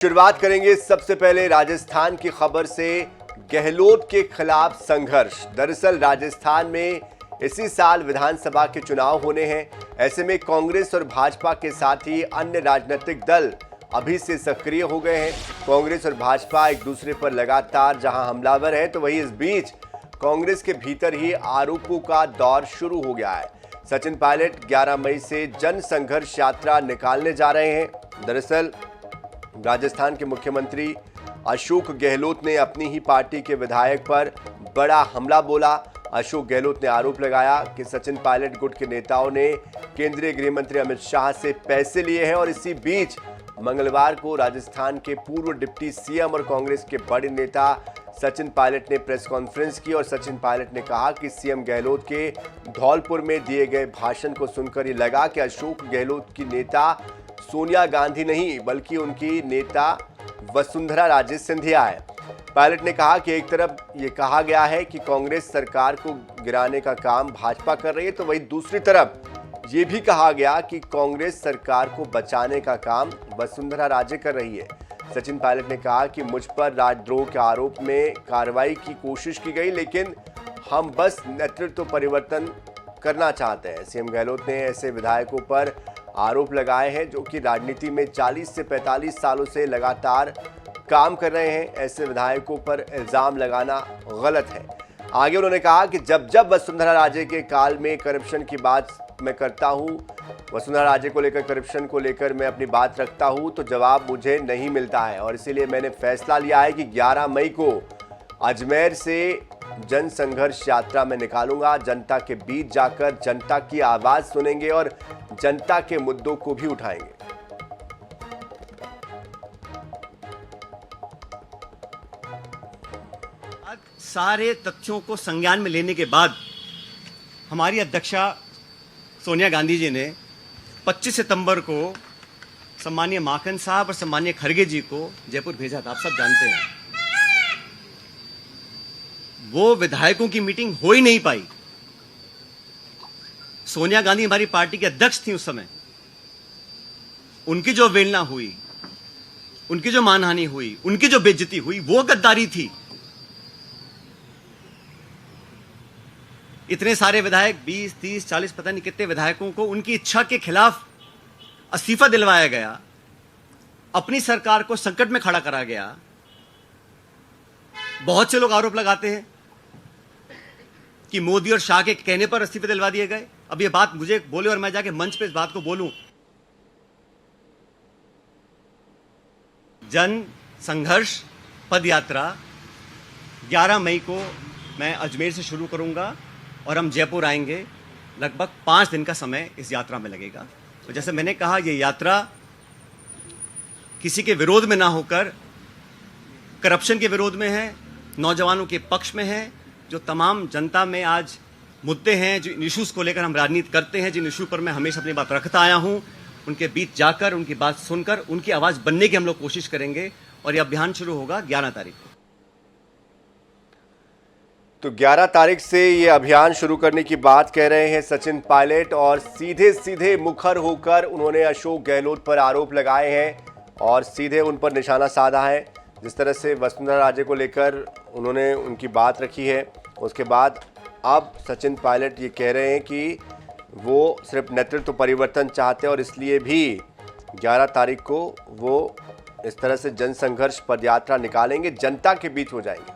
शुरुआत करेंगे सबसे पहले राजस्थान की खबर से। गहलोत के खिलाफ संघर्ष। दरअसल राजस्थान में इसी साल विधानसभा के चुनाव होने हैं। ऐसे में कांग्रेस और भाजपा के साथ ही अन्य राजनीतिक दल अभी से सक्रिय हो गए हैं। कांग्रेस और भाजपा एक दूसरे पर लगातार जहां हमलावर है, तो वहीं इस बीच कांग्रेस के भीतर ही आरोपों का दौर शुरू हो गया है। सचिन पायलट 11 मई से जन संघर्ष यात्रा निकालने जा रहे हैं। दरअसल राजस्थान के मुख्यमंत्री अशोक गहलोत ने अपनी ही पार्टी के विधायक पर बड़ा हमला बोला। अशोक गहलोत ने आरोप लगाया कि सचिन पायलट गुट के नेताओं ने केंद्रीय गृह मंत्री अमित शाह से पैसे लिए हैं। और इसी बीच मंगलवार को राजस्थान के पूर्व डिप्टी सीएम और कांग्रेस के बड़े नेता सचिन पायलट ने प्रेस कॉन्फ्रेंस की और सचिन पायलट ने कहा कि सीएम गहलोत के धौलपुर में दिए गए भाषण को सुनकर ये लगा कि अशोक गहलोत की नेता सोनिया गांधी नहीं बल्कि उनकी नेता वसुंधरा राजे सिंधिया है। पायलट ने कहा कि एक तरफ ये कहा गया है कि कांग्रेस सरकार को गिराने का काम भाजपा कर रही है, तो वहीं दूसरी तरफ ये भी कहा गया कि कांग्रेस सरकार को बचाने का काम वसुंधरा राजे कर रही है। सचिन पायलट ने कहा कि मुझ पर राजद्रोह के आरोप में कार्रवाई की कोशिश की गई, लेकिन हम बस नेतृत्व परिवर्तन करना चाहते हैं। सीएम गहलोत ने ऐसे विधायकों पर आरोप लगाए हैं जो कि राजनीति में 40 से 45 सालों से लगातार काम कर रहे हैं। ऐसे विधायकों पर इल्जाम लगाना गलत है। आगे उन्होंने कहा कि जब वसुंधरा राजे के काल में करप्शन की बात मैं करता हूं, वसुंधरा राजे को लेकर करप्शन को लेकर मैं अपनी बात रखता हूं, तो जवाब मुझे नहीं मिलता है। और इसीलिए मैंने फैसला लिया है कि 11 मई को अजमेर से जन संघर्ष यात्रा में निकालूंगा। जनता के बीच जाकर जनता की आवाज सुनेंगे और जनता के मुद्दों को भी उठाएंगे। सारे तथ्यों को संज्ञान में लेने के बाद हमारी अध्यक्षा सोनिया गांधी जी ने 25 सितंबर को सम्मानीय माखन साहब और सम्मानीय खड़गे जी को जयपुर भेजा था। आप सब जानते हैं वो विधायकों की मीटिंग हो ही नहीं पाई। सोनिया गांधी हमारी पार्टी के अध्यक्ष थी उस समय। उनकी जो अवहेलना हुई, उनकी जो मानहानि हुई, उनकी जो बेइज्जती हुई, वो गद्दारी थी। इतने सारे विधायक 20, 30, 40 पता नहीं कितने विधायकों को उनकी इच्छा के खिलाफ इस्तीफा दिलवाया गया, अपनी सरकार को संकट में खड़ा करा गया। बहुत से लोग आरोप लगाते हैं कि मोदी और शाह के कहने पर इस्तीफे दिलवा दिए गए। अब ये बात मुझे बोले और मैं जाके मंच पे इस बात को बोलूं। जन संघर्ष पद यात्रा 11 मई को मैं अजमेर से शुरू करूंगा और हम जयपुर आएंगे। लगभग 5 दिन का समय इस यात्रा में लगेगा। तो जैसे मैंने कहा, ये यात्रा किसी के विरोध में ना होकर करप्शन के विरोध में है, नौजवानों के पक्ष में है। जो तमाम जनता में आज मुद्दे हैं, जो इश्यूज को लेकर हम राजनीति करते हैं, जिन इशू पर मैं हमेशा अपनी बात रखता आया हूं, उनके बीच जाकर उनकी बात सुनकर उनकी आवाज बनने की हम लोग कोशिश करेंगे। और यह अभियान शुरू होगा 11 तारीख को। तो 11 तारीख से ये अभियान शुरू करने की बात कह रहे हैं सचिन पायलट। और सीधे मुखर होकर उन्होंने अशोक गहलोत पर आरोप लगाए हैं और सीधे उन पर निशाना साधा है। जिस तरह से वसुंधरा राजे को लेकर उन्होंने उनकी बात रखी है, उसके बाद अब सचिन पायलट ये कह रहे हैं कि वो सिर्फ नेतृत्व परिवर्तन चाहते हैं और इसलिए भी 11 तारीख को वो इस तरह से जनसंघर्ष पदयात्रा निकालेंगे, जनता के बीच हो जाएंगे।